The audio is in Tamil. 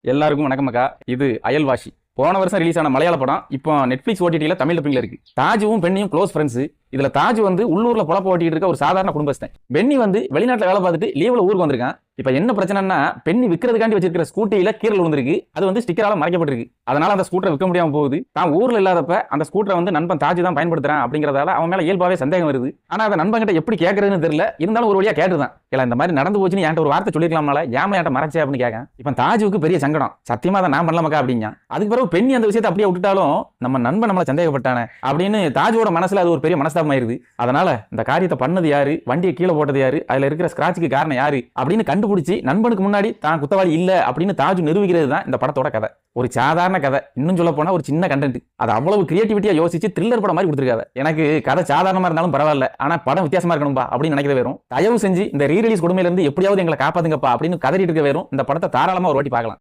எல்லாருக்கும் வணக்கமக்கா. இது அயல்வாசி. போன வருஷம் ரிலீஸ் ஆன மலையாள படம் இப்போ நெட்ஃபிளிக்ஸ் ஓடிடியில் தமிழ் டப்பிங்ல இருக்கு. தாஜுவும் பெண்ணியும் க்ளோஸ் ஃப்ரெண்ட்ஸ். இதுல தாஜ் வந்து உள்ளூர்ல பொழப்ப ஓட்டிட்டு இருக்க ஒரு சாதாரண குடும்பஸ்தன். பென்னி வந்து வெளிநாட்டுல வேலை பார்த்துட்டு லீவ்ல ஊருக்கு வந்திருக்கான். இப்ப என்ன பிரச்சனைன்னா, பெண்ணி விற்கிறதுக்காண்டி வச்சிருக்கிற ஸ்கூட்டியில கீரல் விழுந்திருக்கு. அது வந்து ஸ்டிக்கரால மறைக்கப்பட்டிருக்கு. அதனால அந்த ஸ்கூட்டரை விற்க முடியாம போகுது. தான் ஊர்ல இல்லாதப்ப அந்த ஸ்கூட்டரை வந்து நண்பன் தாஜ் தான் பயன்படுத்துறான் அப்படிங்கறதால அவன் மேல இயல்பாவே சந்தேகம் வருது. ஆனா அதை நண்பன் கிட்ட எப்படி கேட்கறதுன்னு தெரியல. இருந்தாலும் ஒரு வழியா கேட்டுதான், இல்ல இந்த மாதிரி நடந்து போச்சுன்னு என்கிட்ட ஒரு வார்த்தை சொல்லிருக்கலாம்ல, ஏமா என்கிட்ட மறைச்சே அப்படின்னு கேட்க. இப்ப தாஜுக்கு பெரிய சங்கடம். சத்தியமா அதை நான் பண்ணலாமக்கா அப்படிங்க. அதுக்கு பிறகு பெண்ணி அந்த விஷயத்தை அப்படியே விட்டுட்டாலும் நம்ம நண்பன் நம்மளை சந்தேகப்பட்டானே அப்படின்னு தாஜோட மனசுல அது ஒரு பெரிய மனஸ்தாபம் ஆயிருது. அதனால இந்த காரியத்தை பண்ணது யாரு, வண்டியை கீழே போட்டது யாரு, அதுல இருக்கிற ஸ்கிராட்சுக்கு காரணம் யாரு அப்படின்னு கண்டுபிடிச்சு நண்பனுக்கு முன்னாடி தான் குத்தவாளி இல்ல அப்படின்னு தாஜு நிரூபிக்கிறது தான் இந்த படத்தோட கதை. ஒரு சாதாரண கதை, இன்னும் சொல்ல போனா ஒரு சின்ன கண்டென்ட். அது அவ்வளவு கிரியேட்டிவிட்டியா யோசிச்சு த்ரில்லர் படம் மாதிரி கொடுத்துருக்காங்க. எனக்கு கதை சாதாரணமா இருந்தாலும் பரவாயில்ல, ஆனா படம் வித்தியாசமா இருக்கணும்பா அப்படின்னு நினைக்கிறது வேறும். தயவு செஞ்சு இந்த ரீ ரிலீஸ் கொடுமையில இருந்து எப்படியாவது எங்களை காப்பாத்துங்கப்பா அப்படின்னு கதறிட்டு இருக்க வேறும். இந்த படத்தை தாராளமா ஒரு வாட்டி பார்க்கலாம்.